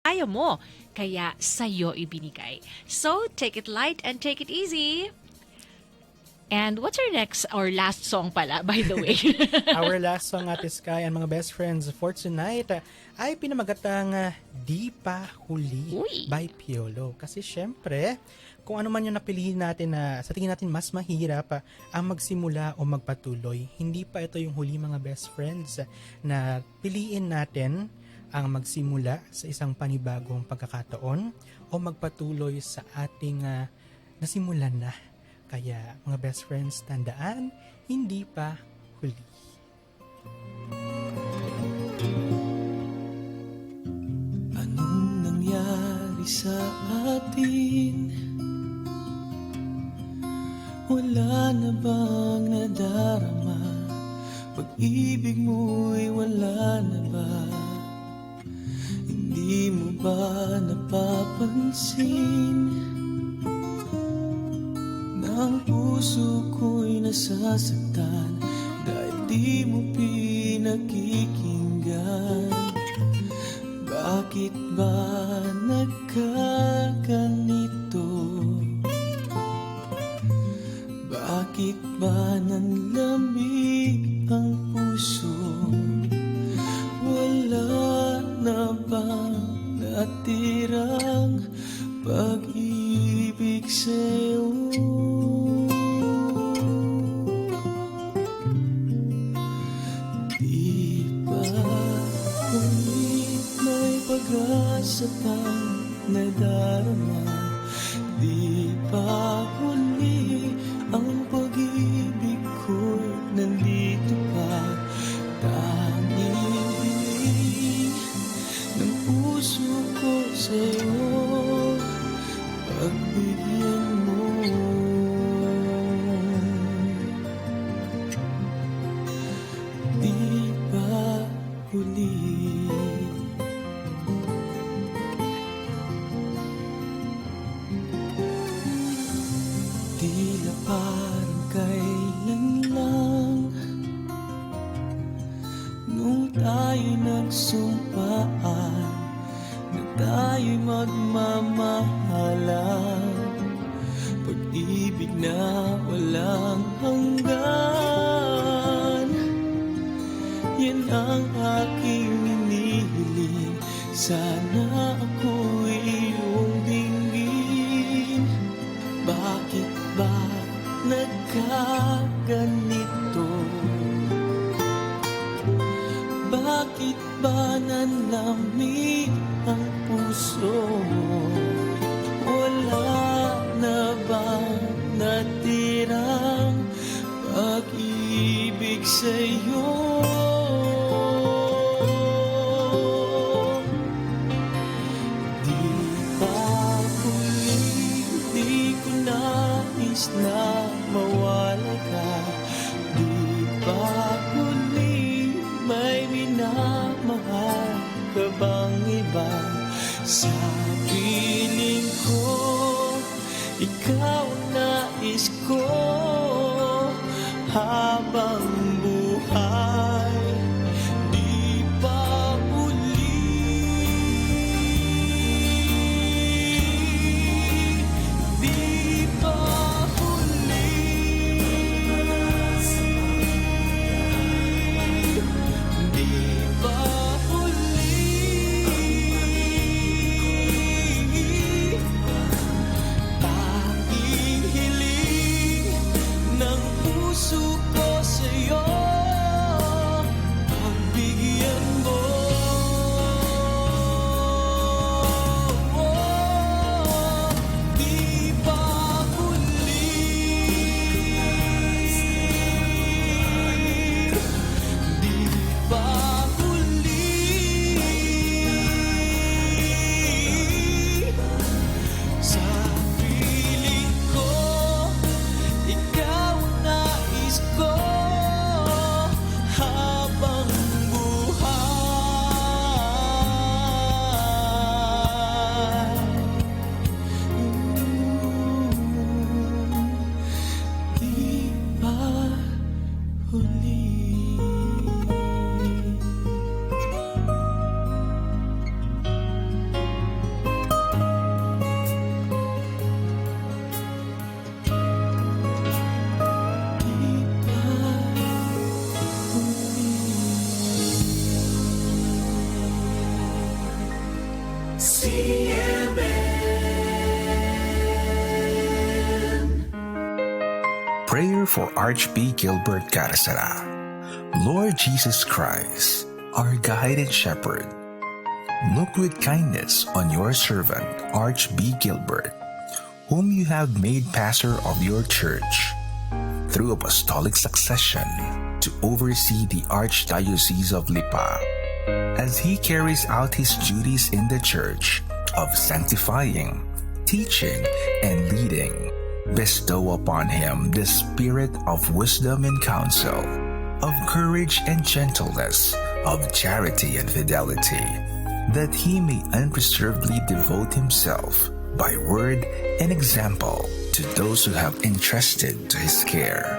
kaya mo, kaya sa'yo ibinigay. So, take it light and take it easy. And what's our next or last song pala, by the way? Our last song, Ate Sky and mga best friends for tonight ay pinamagatang Di Pa Huli Uy. by Piolo. Kasi syempre, kung ano man yung napilihin natin na sa tingin natin mas mahirap ang magsimula o magpatuloy, hindi pa ito yung huli mga best friends na piliin natin ang magsimula sa isang panibagong pagkakataon o magpatuloy sa ating nasimulan na. Kaya mga best friends, tandaan, hindi pa huli. Anong nangyari sa atin? Wala na bang nadarama? Pag-ibig mo'y wala na ba? Hindi mo ba napapansin? Ang puso ko'y nasasaktan dahil di mo pinakikinggan. Bakit ba nagkaganito? Bakit ba nanlamig ang puso? Wala na bang natirang pag-ibig sa'yo? Pag-asa pang nadarama, di pa huli ang pag-ibig ko'y nandito pa. Tanging hiling ng puso ko sa'yo, pagbigyan mo. Di pa huli. Tila parang kailan lang nung tayo'y nagsumpaan na tayo'y magmamahalan. Pag-ibig na walang hanggan, yan ang aking inihiling. Sana ako'y iyong dinggin. Bakit ba nagkaganito? Bakit ba nanlamig ang puso mo? Wala na bang natirang pag-ibig sa'yo? Na mawala ka, di pa huli, may minamahal ka bang iba? Sa piling ko, ikaw ang nais ko habang buhay. Di pa huli, di pa Prayer for Archbishop Gilbert Carasara. Lord Jesus Christ, our guide and shepherd, look with kindness on your servant, Archbishop Gilbert, whom you have made pastor of your church, through apostolic succession, to oversee the Archdiocese of Lipa, as he carries out his duties in the church of sanctifying, teaching, and leading. Bestow upon him the spirit of wisdom and counsel, of courage and gentleness, of charity and fidelity, that he may unreservedly devote himself by word and example to those who have entrusted to his care,